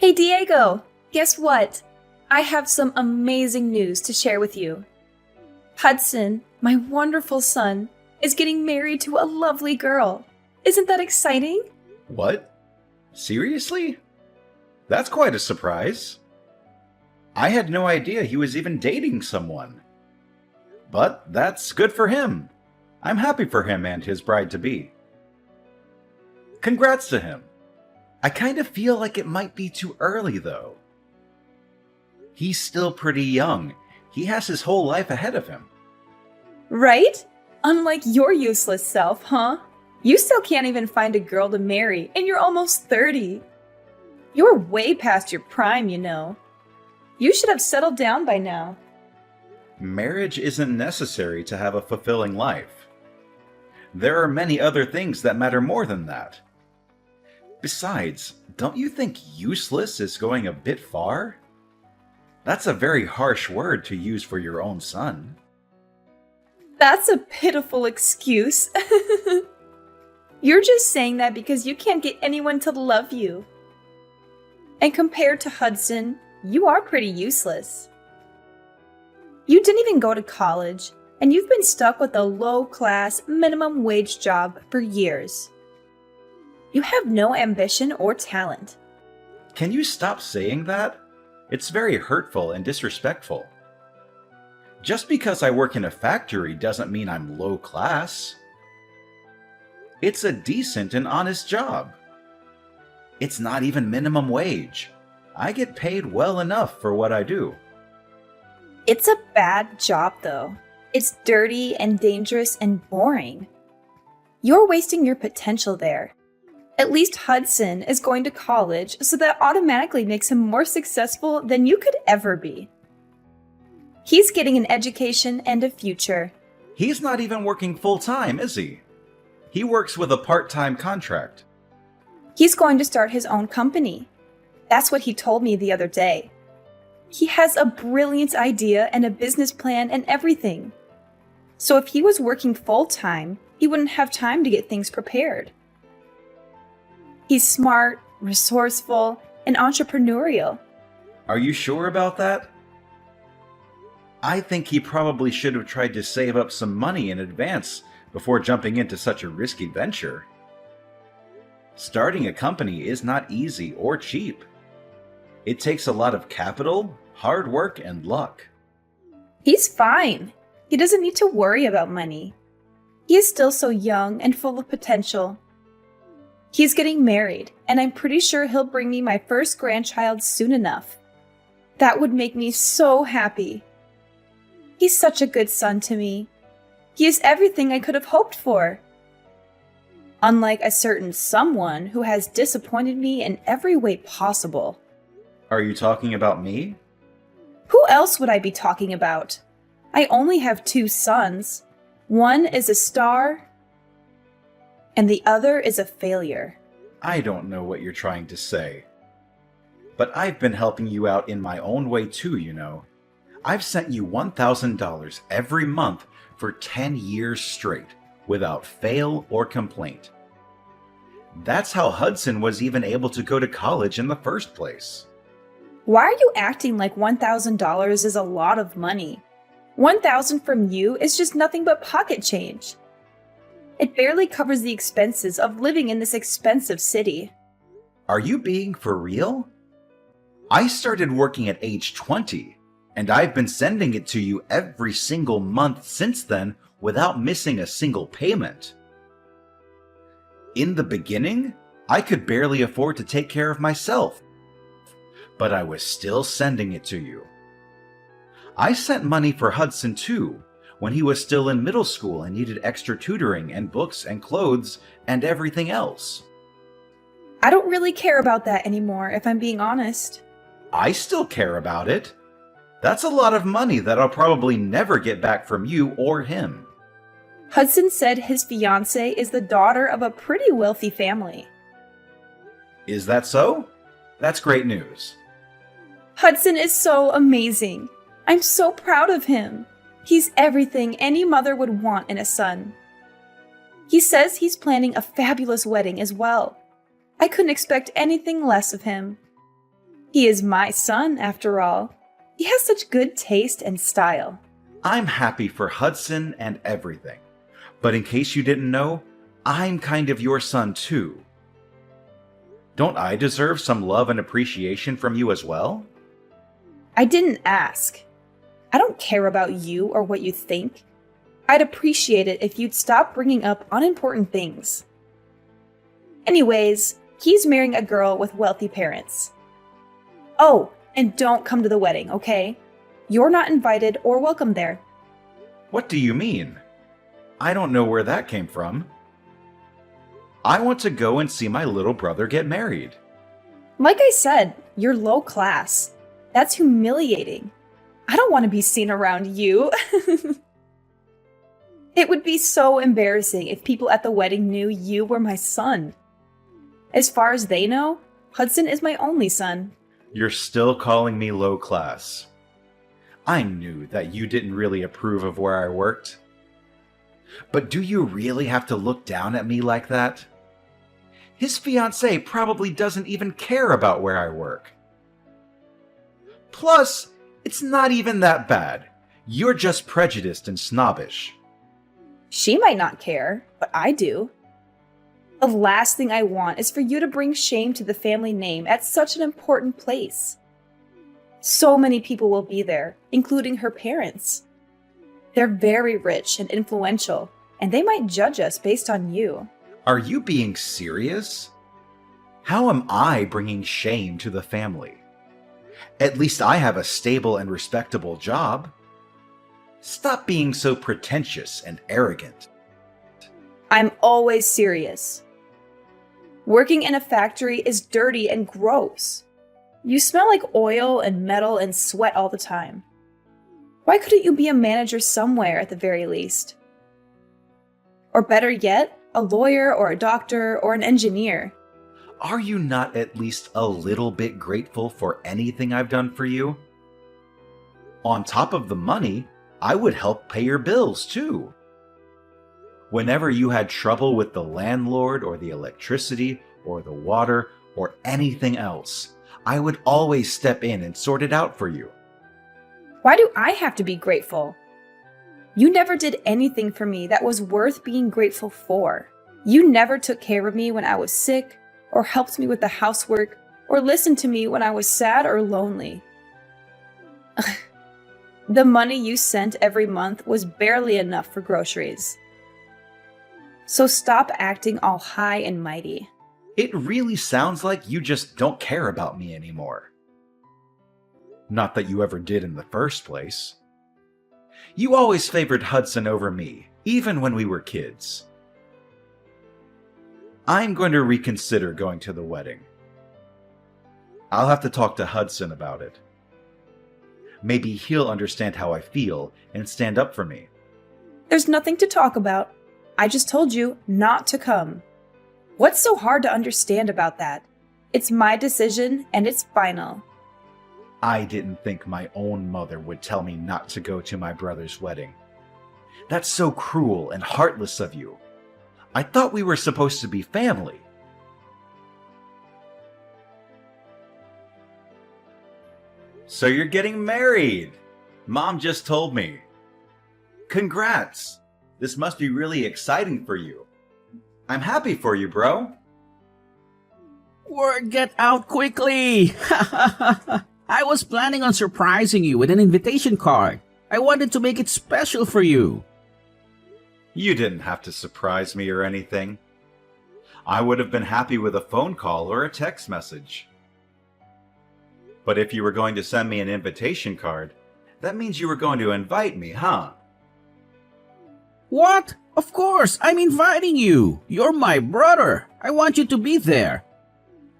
Hey Diego, guess what? I have some amazing news to share with you. Hudson, my wonderful son, is getting married to a lovely girl. Isn't that exciting? What? Seriously? That's quite a surprise. I had no idea he was even dating someone. But that's good for him. I'm happy for him and his bride-to-be. Congrats to him. I kind of feel like it might be too early, though. He's still pretty young. He has his whole life ahead of him. Right? Unlike your useless self, huh? You still can't even find a girl to marry, and you're almost 30. You're way past your prime, you know. You should have settled down by now. Marriage isn't necessary to have a fulfilling life. There are many other things that matter more than that. Besides, don't you think useless is going a bit far? That's a very harsh word to use for your own son. That's a pitiful excuse. You're just saying that because you can't get anyone to love you. And compared to Hudson, you are pretty useless. You didn't even go to college, and you've been stuck with a low-class, minimum wage job for years. You have no ambition or talent. Can you stop saying that? It's very hurtful and disrespectful. Just because I work in a factory doesn't mean I'm low class. It's a decent and honest job. It's not even minimum wage. I get paid well enough for what I do. It's a bad job, though. It's dirty and dangerous and boring. You're wasting your potential there. At least Hudson is going to college, so that automatically makes him more successful than you could ever be. He's getting an education and a future. He's not even working full-time, is he? He works with a part-time contract. He's going to start his own company. That's what he told me the other day. He has a brilliant idea and a business plan and everything. So if he was working full-time, he wouldn't have time to get things prepared. He's smart, resourceful, and entrepreneurial. Are you sure about that? I think he probably should have tried to save up some money in advance before jumping into such a risky venture. Starting a company is not easy or cheap. It takes a lot of capital, hard work, and luck. He's fine. He doesn't need to worry about money. He is still so young and full of potential. He's getting married, and I'm pretty sure he'll bring me my first grandchild soon enough. That would make me so happy. He's such a good son to me. He is everything I could have hoped for. Unlike a certain someone who has disappointed me in every way possible. Are you talking about me? Who else would I be talking about? I only have 2 sons. One is a star, and the other is a failure. I don't know what you're trying to say. But I've been helping you out in my own way too, you know. I've sent you $1,000 every month for 10 years straight, without fail or complaint. That's how Hudson was even able to go to college in the first place. Why are you acting like $1,000 is a lot of money? $1,000 from you is just nothing but pocket change. It barely covers the expenses of living in this expensive city. Are you being for real? I started working at age 20, and I've been sending it to you every single month since then without missing a single payment. In the beginning, I could barely afford to take care of myself, but I was still sending it to you. I sent money for Hudson too, when he was still in middle school and needed extra tutoring and books and clothes and everything else. I don't really care about that anymore, if I'm being honest. I still care about it. That's a lot of money that I'll probably never get back from you or him. Hudson said his fiancée is the daughter of a pretty wealthy family. Is that so? That's great news. Hudson is so amazing. I'm so proud of him. He's everything any mother would want in a son. He says he's planning a fabulous wedding as well. I couldn't expect anything less of him. He is my son, after all. He has such good taste and style. I'm happy for Hudson and everything. But in case you didn't know, I'm kind of your son too. Don't I deserve some love and appreciation from you as well? I didn't ask. I don't care about you or what you think. I'd appreciate it if you'd stop bringing up unimportant things. Anyways, he's marrying a girl with wealthy parents. Oh, and don't come to the wedding, okay? You're not invited or welcome there. What do you mean? I don't know where that came from. I want to go and see my little brother get married. Like I said, you're low class. That's humiliating. I don't want to be seen around you. It would be so embarrassing if people at the wedding knew you were my son. As far as they know, Hudson is my only son. You're still calling me low class. I knew that you didn't really approve of where I worked. But do you really have to look down at me like that? His fiancée probably doesn't even care about where I work. Plus, it's not even that bad. You're just prejudiced and snobbish. She might not care, but I do. The last thing I want is for you to bring shame to the family name at such an important place. So many people will be there, including her parents. They're very rich and influential, and they might judge us based on you. Are you being serious? How am I bringing shame to the family? At least I have a stable and respectable job. Stop being so pretentious and arrogant. I'm always serious. Working in a factory is dirty and gross. You smell like oil and metal and sweat all the time. Why couldn't you be a manager somewhere at the very least? Or better yet, a lawyer or a doctor or an engineer. Are you not at least a little bit grateful for anything I've done for you? On top of the money, I would help pay your bills too. Whenever you had trouble with the landlord or the electricity or the water or anything else, I would always step in and sort it out for you. Why do I have to be grateful? You never did anything for me that was worth being grateful for. You never took care of me when I was sick, or helped me with the housework, or listened to me when I was sad or lonely. The money you sent every month was barely enough for groceries. So stop acting all high and mighty. It really sounds like you just don't care about me anymore. Not that you ever did in the first place. You always favored Hudson over me, even when we were kids. I'm going to reconsider going to the wedding. I'll have to talk to Hudson about it. Maybe he'll understand how I feel and stand up for me. There's nothing to talk about. I just told you not to come. What's so hard to understand about that? It's my decision and it's final. I didn't think my own mother would tell me not to go to my brother's wedding. That's so cruel and heartless of you. I thought we were supposed to be family. So you're getting married. Mom just told me. Congrats. This must be really exciting for you. I'm happy for you, bro. Word get out quickly! I was planning on surprising you with an invitation card. I wanted to make it special for you. You didn't have to surprise me or anything. I would have been happy with a phone call or a text message. But if you were going to send me an invitation card, that means you were going to invite me, huh? What? Of course, I'm inviting you. You're my brother. I want you to be there.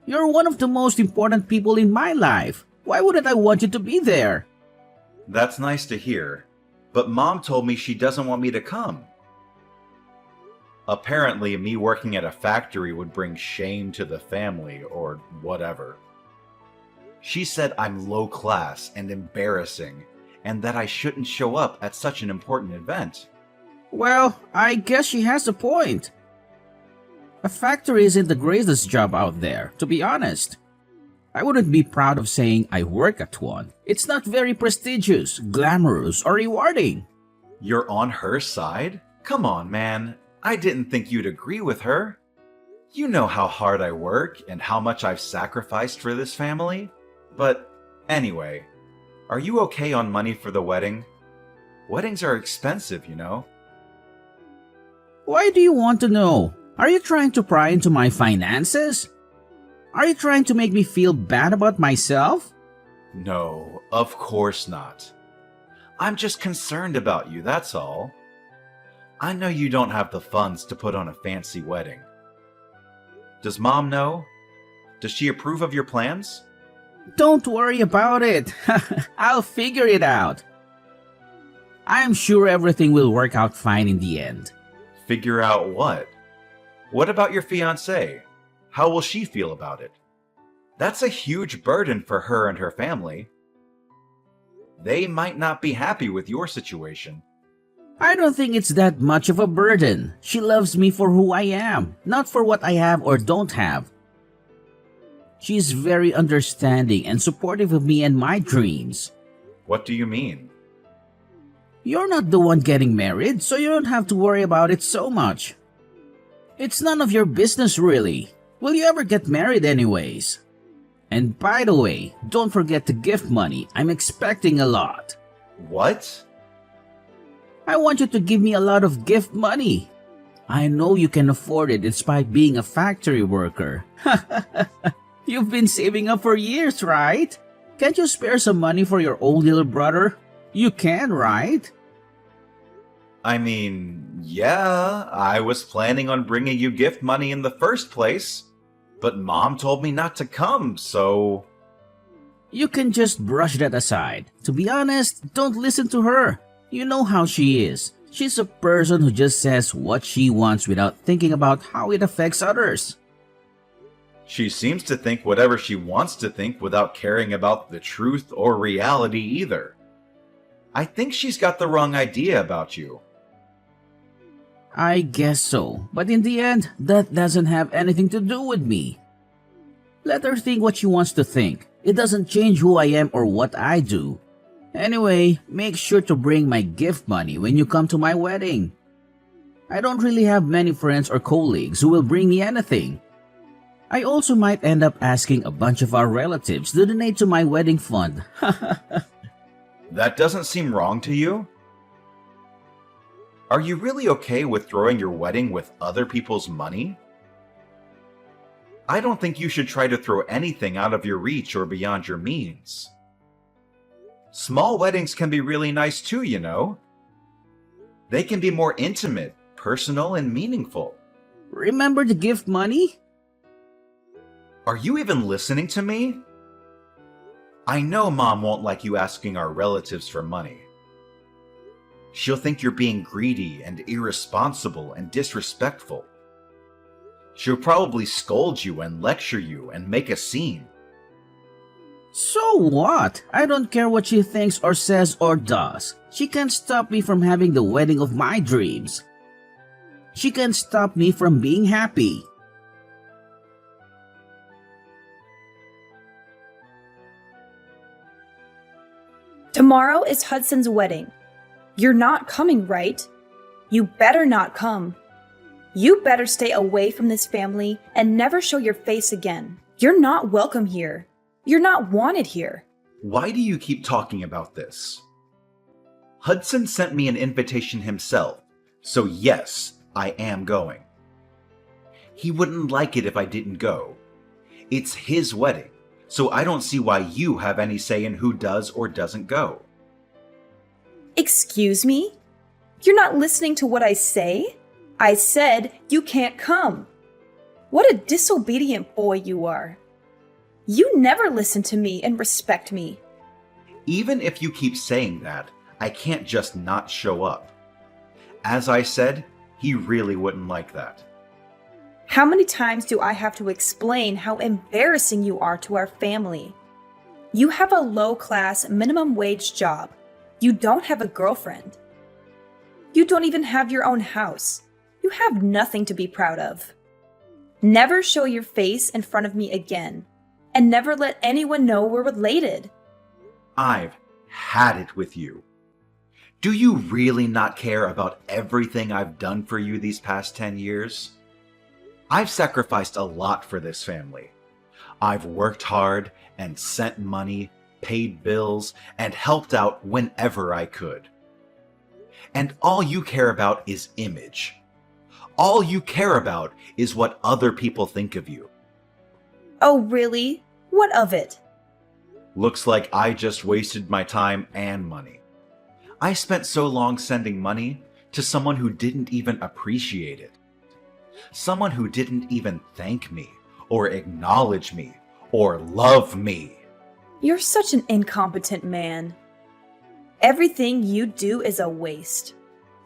You're one of the most important people in my life. Why wouldn't I want you to be there? That's nice to hear, but Mom told me she doesn't want me to come. Apparently, me working at a factory would bring shame to the family or whatever. She said I'm low class and embarrassing, and that I shouldn't show up at such an important event. Well, I guess she has a point. A factory isn't the greatest job out there, to be honest. I wouldn't be proud of saying I work at one. It's not very prestigious, glamorous, or rewarding. You're on her side? Come on, man. I didn't think you'd agree with her. You know how hard I work and how much I've sacrificed for this family. But anyway, are you okay on money for the wedding? Weddings are expensive, you know. Why do you want to know? Are you trying to pry into my finances? Are you trying to make me feel bad about myself? No, of course not. I'm just concerned about you, that's all. I know you don't have the funds to put on a fancy wedding. Does Mom know? Does she approve of your plans? Don't worry about it. I'll figure it out. I'm sure everything will work out fine in the end. Figure out what? What about your fiancé? How will she feel about it? That's a huge burden for her and her family. They might not be happy with your situation. I don't think it's that much of a burden. She loves me for who I am, not for what I have or don't have. She's very understanding and supportive of me and my dreams. What do you mean? You're not the one getting married, so you don't have to worry about it so much. It's none of your business, really. Will you ever get married anyways? And by the way, don't forget the gift money. I'm expecting a lot. What? I want you to give me a lot of gift money. I know you can afford it despite being a factory worker. You've been saving up for years, right? Can't you spare some money for your old little brother? You can, right? I mean, yeah, I was planning on bringing you gift money in the first place, but Mom told me not to come, so... You can just brush that aside. To be honest, don't listen to her. You know how she is. She's a person who just says what she wants without thinking about how it affects others. She seems to think whatever she wants to think without caring about the truth or reality either. I think she's got the wrong idea about you. I guess so, but in the end, that doesn't have anything to do with me. Let her think what she wants to think. It doesn't change who I am or what I do. Anyway, make sure to bring my gift money when you come to my wedding. I don't really have many friends or colleagues who will bring me anything. I also might end up asking a bunch of our relatives to donate to my wedding fund. That doesn't seem wrong to you? Are you really okay with throwing your wedding with other people's money? I don't think you should try to throw anything out of your reach or beyond your means. Small weddings can be really nice too, you know. They can be more intimate, personal, and meaningful. Remember the gift money? Are you even listening to me? I know Mom won't like you asking our relatives for money. She'll think you're being greedy and irresponsible and disrespectful. She'll probably scold you and lecture you and make a scene. So what? I don't care what she thinks or says or does. She can't stop me from having the wedding of my dreams. She can't stop me from being happy. Tomorrow is Hudson's wedding. You're not coming, right? You better not come. You better stay away from this family and never show your face again. You're not welcome here. You're not wanted here. Why do you keep talking about this? Hudson sent me an invitation himself, so yes, I am going. He wouldn't like it if I didn't go. It's his wedding, so I don't see why you have any say in who does or doesn't go. Excuse me? You're not listening to what I say? I said you can't come. What a disobedient boy you are. You never listen to me and respect me. Even if you keep saying that, I can't just not show up. As I said, he really wouldn't like that. How many times do I have to explain how embarrassing you are to our family? You have a low-class, minimum-wage job. You don't have a girlfriend. You don't even have your own house. You have nothing to be proud of. Never show your face in front of me again. and never let anyone know we're related. I've had it with you. Do you really not care about everything I've done for you these past 10 years? I've sacrificed a lot for this family. I've worked hard and sent money, paid bills, and helped out whenever I could. And all you care about is image. All you care about is what other people think of you. Oh, really? What of it? Looks like I just wasted my time and money. I spent so long sending money to someone who didn't even appreciate it. Someone who didn't even thank me, or acknowledge me, or love me. You're such an incompetent man. Everything you do is a waste.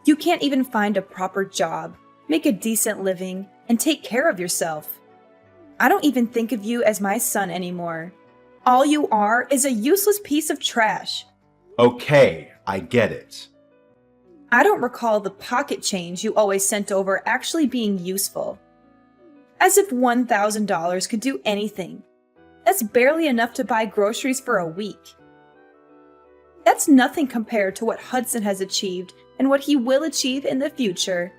You can't even find a proper job, make a decent living, and take care of yourself. I don't even think of you as my son anymore. All you are is a useless piece of trash. Okay, I get it. I don't recall the pocket change you always sent over actually being useful. As if $1,000 could do anything. That's barely enough to buy groceries for a week. That's nothing compared to what Hudson has achieved and what he will achieve in the future.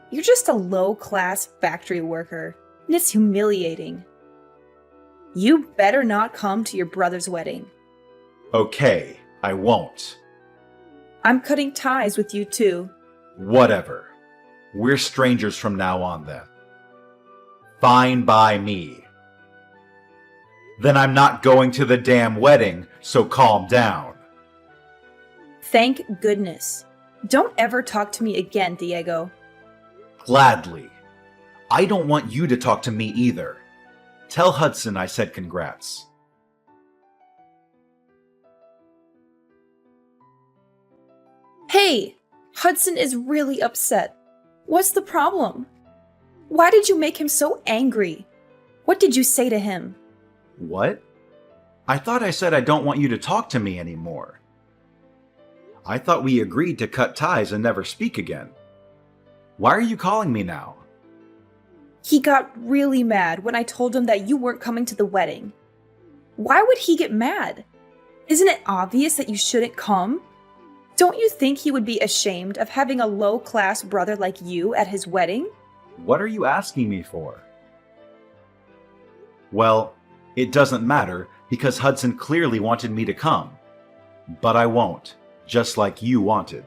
You're just a low-class factory worker, and it's humiliating. You better not come to your brother's wedding. Okay, I won't. I'm cutting ties with you too. Whatever. We're strangers from now on then. Fine by me. Then I'm not going to the damn wedding, so calm down. Thank goodness. Don't ever talk to me again, Diego. Gladly. I don't want you to talk to me either. Tell Hudson I said congrats. Hey! Hudson is really upset. What's the problem? Why did you make him so angry? What did you say to him? What? I thought I said I don't want you to talk to me anymore. I thought we agreed to cut ties and never speak again. Why are you calling me now? He got really mad when I told him that you weren't coming to the wedding. Why would he get mad? Isn't it obvious that you shouldn't come? Don't you think he would be ashamed of having a low-class brother like you at his wedding? What are you asking me for? Well, it doesn't matter because Hudson clearly wanted me to come. But I won't, just like you wanted.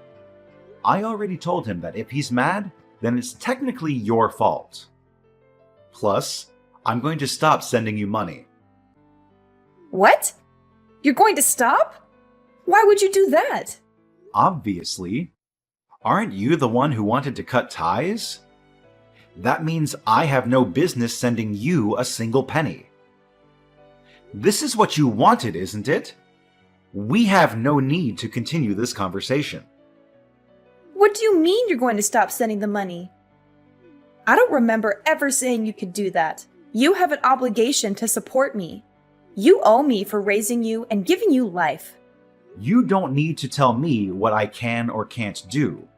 I already told him that if he's mad, then it's technically your fault. Plus, I'm going to stop sending you money. What? You're going to stop? Why would you do that? Obviously. Aren't you the one who wanted to cut ties? That means I have no business sending you a single penny. This is what you wanted, isn't it? We have no need to continue this conversation. What do you mean you're going to stop sending the money? I don't remember ever saying you could do that. You have an obligation to support me. You owe me for raising you and giving you life. You don't need to tell me what I can or can't do.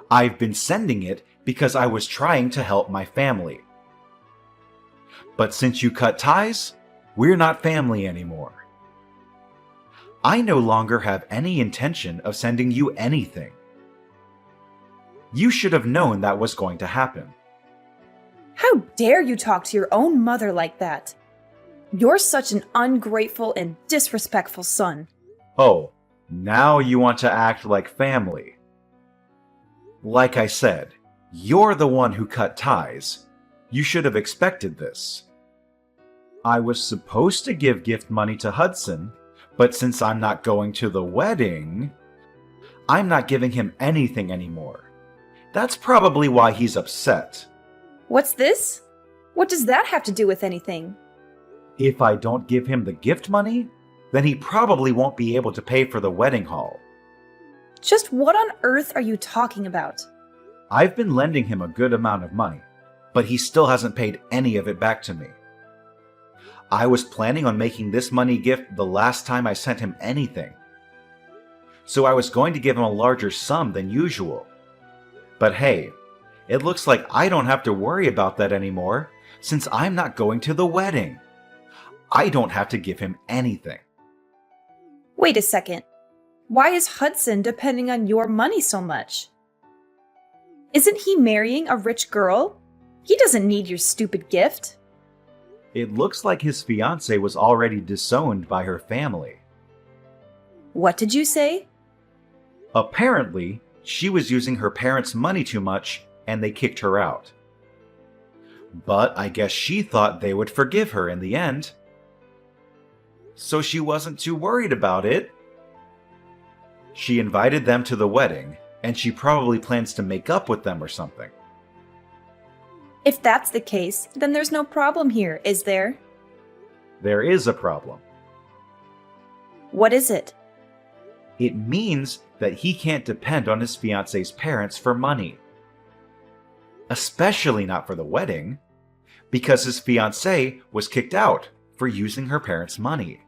I've been sending it because I was trying to help my family. But since you cut ties, we're not family anymore. I no longer have any intention of sending you anything. You should have known that was going to happen. How dare you talk to your own mother like that? You're such an ungrateful and disrespectful son. Oh, now you want to act like family. Like I said, you're the one who cut ties. You should have expected this. I was supposed to give gift money to Hudson, but since I'm not going to the wedding, I'm not giving him anything anymore. That's probably why he's upset. What's this? What does that have to do with anything? If I don't give him the gift money, then he probably won't be able to pay for the wedding hall. Just what on earth are you talking about? I've been lending him a good amount of money, but he still hasn't paid any of it back to me. I was planning on making this money gift the last time I sent him anything. So I was going to give him a larger sum than usual. But hey, it looks like I don't have to worry about that anymore, since I'm not going to the wedding. I don't have to give him anything. Wait a second. Why is Hudson depending on your money so much? Isn't he marrying a rich girl? He doesn't need your stupid gift. It looks like his fiancée was already disowned by her family. What did you say? Apparently, she was using her parents' money too much and they kicked her out. But I guess she thought they would forgive her in the end. So she wasn't too worried about it. She invited them to the wedding, and she probably plans to make up with them or something. If that's the case, then there's no problem here, is there? There is a problem. What is it? It means that he can't depend on his fiancée's parents for money. Especially not for the wedding, because his fiancée was kicked out for using her parents' money.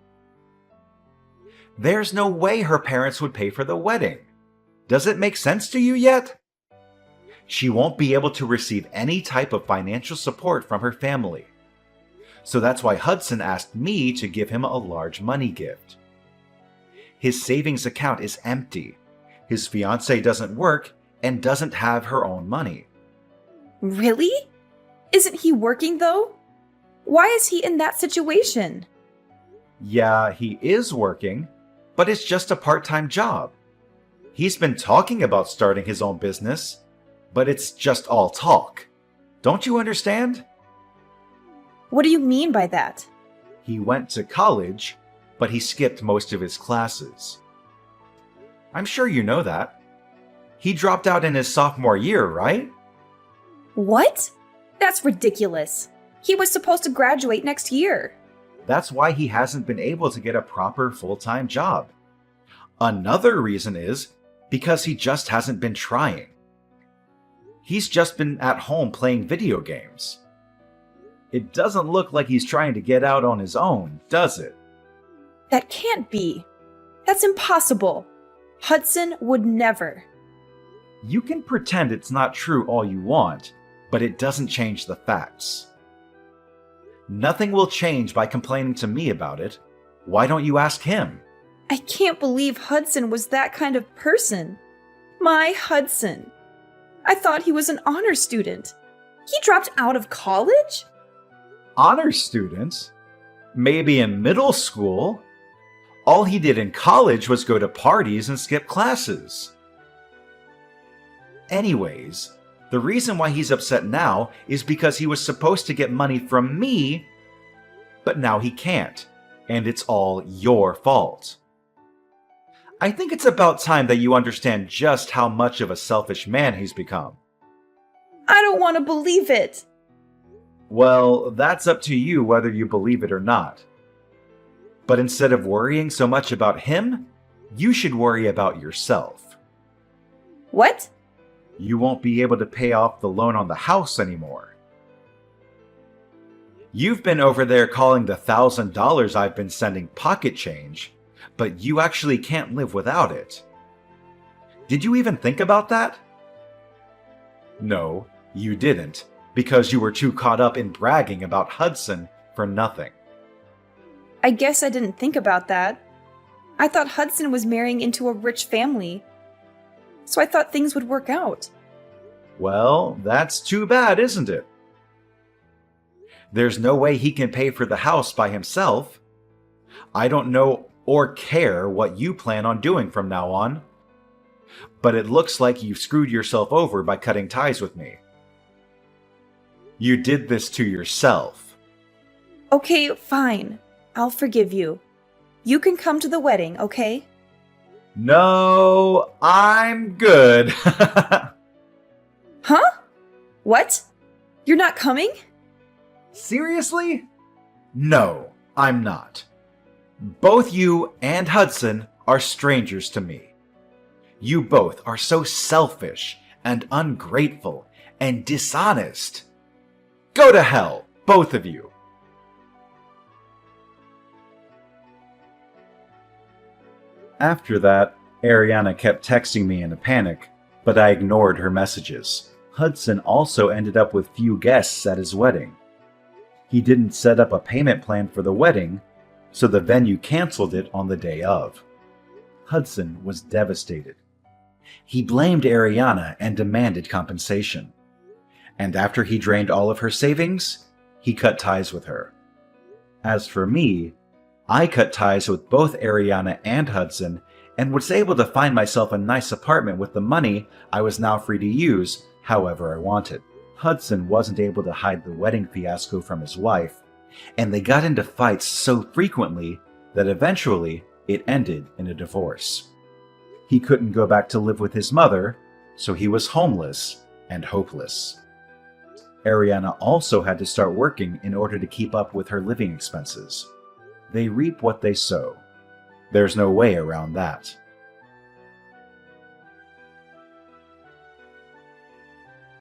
There's no way her parents would pay for the wedding. Does it make sense to you yet? She won't be able to receive any type of financial support from her family. So that's why Hudson asked me to give him a large money gift. His savings account is empty. His fiancée doesn't work and doesn't have her own money. Really? Isn't he working though? Why is he in that situation? Yeah, he is working, but it's just a part-time job. He's been talking about starting his own business, but it's just all talk. Don't you understand? What do you mean by that? He went to college, but he skipped most of his classes. I'm sure you know that. He dropped out in his sophomore year, right? What? That's ridiculous. He was supposed to graduate next year. That's why he hasn't been able to get a proper full-time job. Another reason is because he just hasn't been trying. He's just been at home playing video games. It doesn't look like he's trying to get out on his own, does it? That can't be. That's impossible. Hudson would never. You can pretend it's not true all you want, but it doesn't change the facts. Nothing will change by complaining to me about it. Why don't you ask him? I can't believe Hudson was that kind of person. My Hudson. I thought he was an honor student. He dropped out of college? Honor student? Maybe in middle school? All he did in college was go to parties and skip classes. Anyways, the reason why he's upset now is because he was supposed to get money from me, but now he can't, and it's all your fault. I think it's about time that you understand just how much of a selfish man he's become. I don't want to believe it. Well, that's up to you whether you believe it or not. But instead of worrying so much about him, you should worry about yourself. What? You won't be able to pay off the loan on the house anymore. You've been over there calling the $1,000 I've been sending pocket change, but you actually can't live without it. Did you even think about that? No, you didn't, because you were too caught up in bragging about Hudson for nothing. I guess I didn't think about that. I thought Hudson was marrying into a rich family, so I thought things would work out. Well, that's too bad, isn't it? There's no way he can pay for the house by himself. I don't know or care what you plan on doing from now on. But it looks like you've screwed yourself over by cutting ties with me. You did this to yourself. Okay, fine. I'll forgive you. You can come to the wedding, okay? No, I'm good. Huh? What? You're not coming? Seriously? No, I'm not. Both you and Hudson are strangers to me. You both are so selfish and ungrateful and dishonest. Go to hell, both of you. After that, Ariana kept texting me in a panic, but I ignored her messages. Hudson also ended up with few guests at his wedding. He didn't set up a payment plan for the wedding, so the venue canceled it on the day of. Hudson was devastated. He blamed Ariana and demanded compensation. And after he drained all of her savings, he cut ties with her. As for me, I cut ties with both Ariana and Hudson and was able to find myself a nice apartment with the money I was now free to use however I wanted. Hudson wasn't able to hide the wedding fiasco from his wife, and they got into fights so frequently that eventually it ended in a divorce. He couldn't go back to live with his mother, so he was homeless and hopeless. Ariana also had to start working in order to keep up with her living expenses. They reap what they sow. There's no way around that.